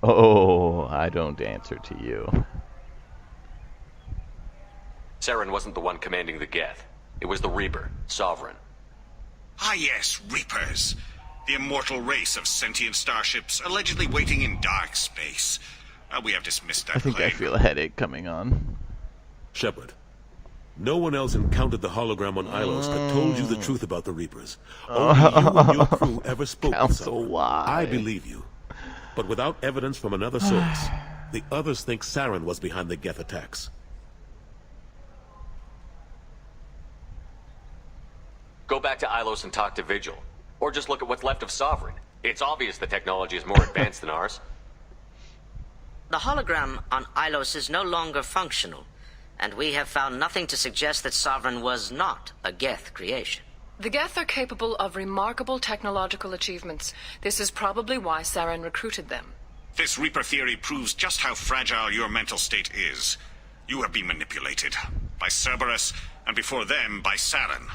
Oh, I don't answer to you. Saren wasn't the one commanding the Geth. It was the Reaper, Sovereign. Ah yes, Reapers. The immortal race of sentient starships allegedly waiting in dark space. We have dismissed that I think claim. I feel a headache coming on. Shepard, no one else encountered the hologram on Ilos that told you the truth about the Reapers. Only you and your crew ever spoke with Council, someone. why? I believe you. But without evidence from another source, the others think Saren was behind the Geth attacks. Go back to Ilos and talk to Vigil. Or just look at what's left of Sovereign. It's obvious the technology is more advanced than ours. The hologram on Ilos is no longer functional, and we have found nothing to suggest that Sovereign was not a Geth creation. The Geth are capable of remarkable technological achievements. This is probably why Saren recruited them. This Reaper theory proves just how fragile your mental state is. You have been manipulated. By Cerberus, and before them, by Saren.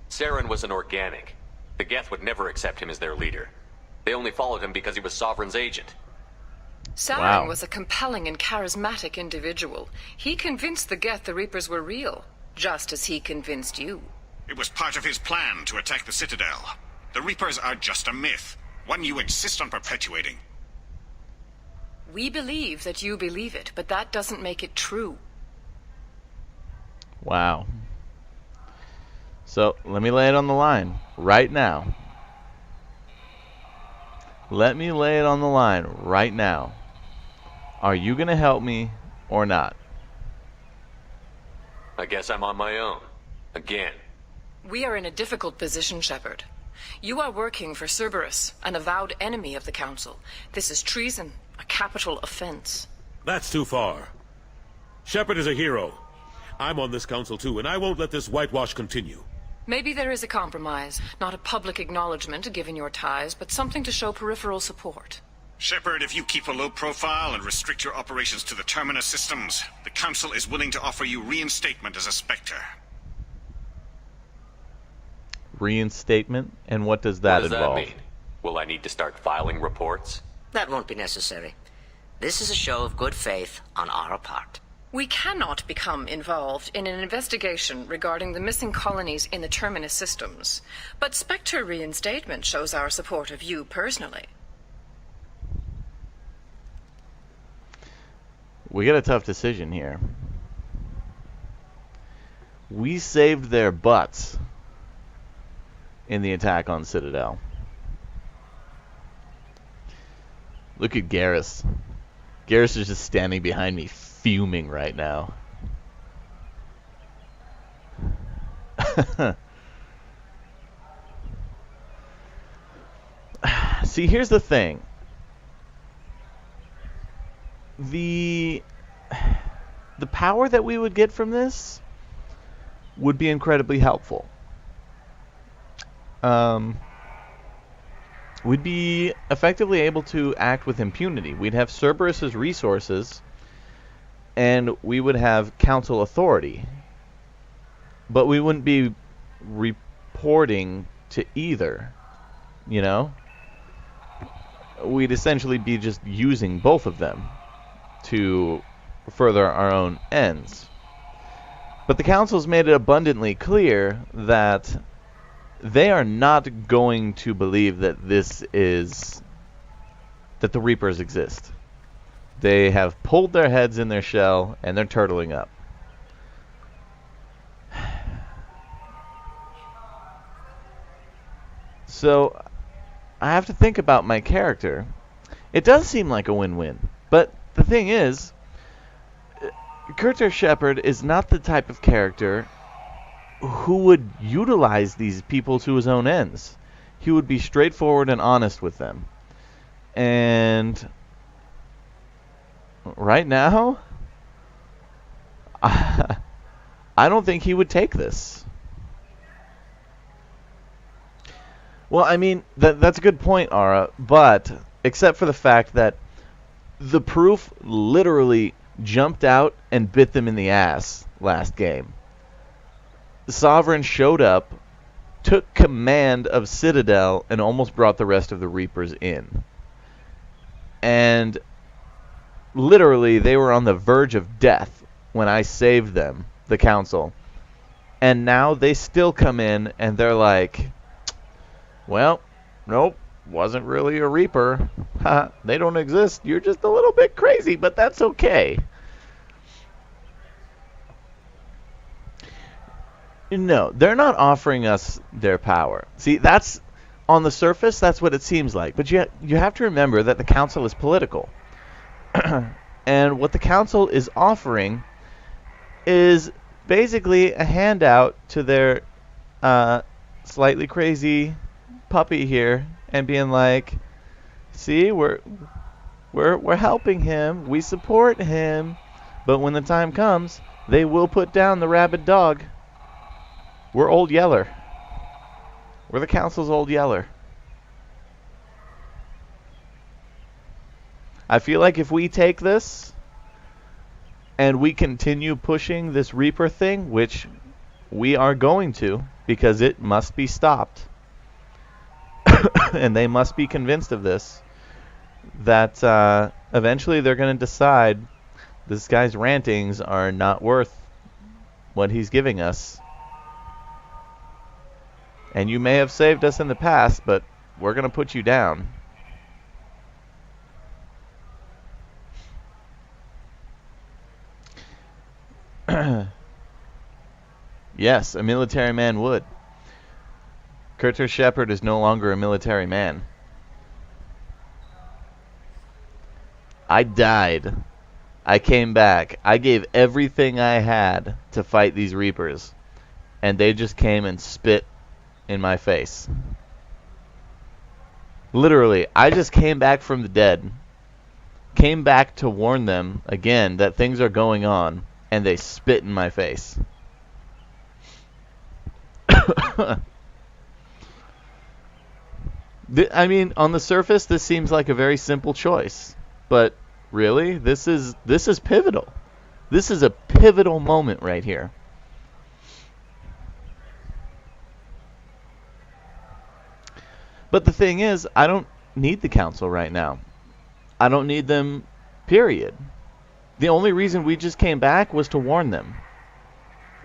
Saren was an organic. The Geth would never accept him as their leader. They only followed him because he was Sovereign's agent. Saren was a compelling and charismatic individual. He convinced the Geth the Reapers were real, just as he convinced you. It was part of his plan to attack the Citadel. The Reapers are just a myth, one you insist on perpetuating. We believe that you believe it, but that doesn't make it true. Wow. So, let me lay it on the line right now. Let me lay it on the line right now. Are you going to help me or not? I guess I'm on my own. Again. We are in a difficult position, Shepard. You are working for Cerberus, an avowed enemy of the Council. This is treason, a capital offense. That's too far. Shepard is a hero. I'm on this council too, and I won't let this whitewash continue. Maybe there is a compromise, not a public acknowledgement given your ties, but something to show peripheral support. Shepard, if you keep a low profile and restrict your operations to the Terminus systems, the Council is willing to offer you reinstatement as a Spectre. Reinstatement? And what does that What does involve? that mean? Will I need to start filing reports? That won't be necessary. This is a show of good faith on our part. We cannot become involved in an investigation regarding the missing colonies in the Terminus systems, but Spectre reinstatement shows our support of you personally. We got a tough decision here. We saved their butts in the attack on Citadel. Look at Garrus. Garrus is just standing behind me, fuming right now. See, here's the thing. The power that we would get from this would be incredibly helpful. We'd be effectively able to act with impunity. We'd have Cerberus's resources, and we would have council authority. But we wouldn't be reporting to either, you know? We'd essentially be just using both of them to further our own ends. But the council's made it abundantly clear that they are not going to believe that that the Reapers exist. They have pulled their heads in their shell and they're turtling up. So I have to think about my character. It does seem like a win-win, but the thing is, Curtis Shepard is not the type of character who would utilize these people to his own ends. He would be straightforward and honest with them. And right now, I don't think he would take this. Well, I mean, that's a good point, Ara, but except for the fact that the proof literally jumped out and bit them in the ass last game. The Sovereign showed up, took command of Citadel, and almost brought the rest of the Reapers in. And literally, they were on the verge of death when I saved them, the council. And now they still come in and they're like, well, nope, wasn't really a Reaper. They don't exist. You're just a little bit crazy, but that's okay. No, they're not offering us their power. See, that's on the surface, that's what it seems like. But you have to remember that the council is political. And what the council is offering is basically a handout to their slightly crazy puppy here and being like, see, we're helping him, we support him, but when the time comes, they will put down the rabid dog. We're Old Yeller. We're the council's Old Yeller. I feel like if we take this and we continue pushing this Reaper thing, which we are going to, because it must be stopped, and they must be convinced of this, that eventually they're going to decide this guy's rantings are not worth what he's giving us. And you may have saved us in the past, but we're going to put you down. Yes, a military man would. Curtis Shepard is no longer a military man. I died. I came back. I gave everything I had to fight these Reapers. And they just came and spit in my face. Literally, I just came back from the dead. Came back to warn them again that things are going on. And they spit in my face. I mean, on the surface, this seems like a very simple choice. But really, this is pivotal. This is a pivotal moment right here. But the thing is, I don't need the council right now. I don't need them, period. The only reason we just came back was to warn them.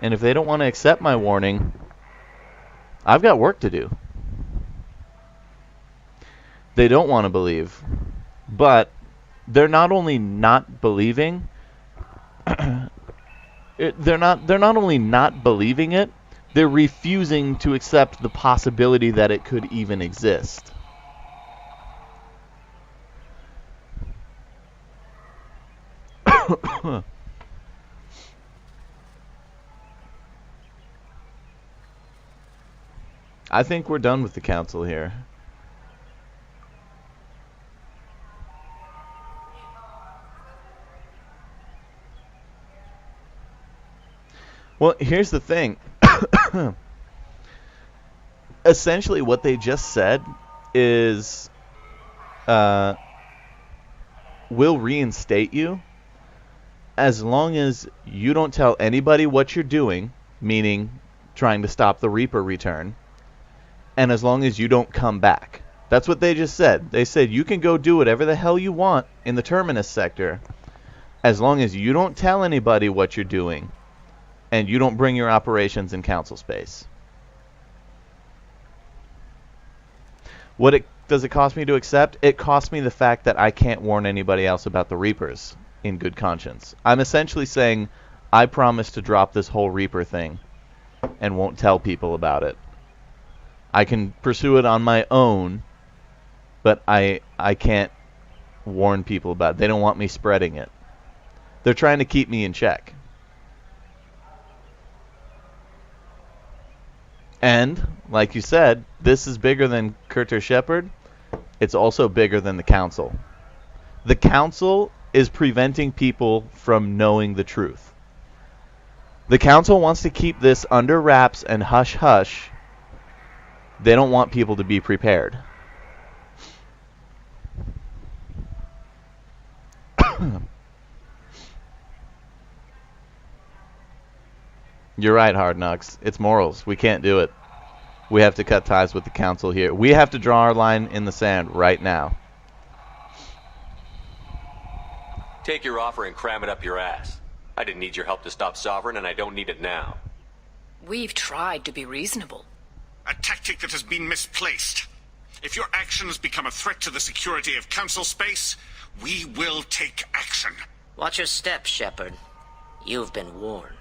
And if they don't want to accept my warning, I've got work to do. They don't want to believe. But they're not only not believing, they're not only not believing it, they're refusing to accept the possibility that it could even exist. I think we're done with the council here. Well, here's the thing. Essentially, what they just said is, we'll reinstate you as long as you don't tell anybody what you're doing, meaning trying to stop the Reaper return, and as long as you don't come back. That's what they just said. They said you can go do whatever the hell you want in the Terminus sector as long as you don't tell anybody what you're doing and you don't bring your operations in council space. What does it cost me to accept? It costs me the fact that I can't warn anybody else about the Reapers in good conscience. I'm essentially saying I promise to drop this whole Reaper thing and won't tell people about it. I can pursue it on my own, but I can't warn people about it. They don't want me spreading it. They're trying to keep me in check. And, like you said, this is bigger than Curtis Shepard. It's also bigger than the council. The council is preventing people from knowing the truth. The council wants to keep this under wraps and hush-hush. They don't want people to be prepared. You're right, Hard Knocks. It's morals. We can't do it. We have to cut ties with the council here. We have to draw our line in the sand right now. Take your offer and cram it up your ass. I didn't need your help to stop Sovereign, and I don't need it now. We've tried to be reasonable. A tactic that has been misplaced. If your actions become a threat to the security of Council space, we will take action. Watch your step, Shepard. You've been warned.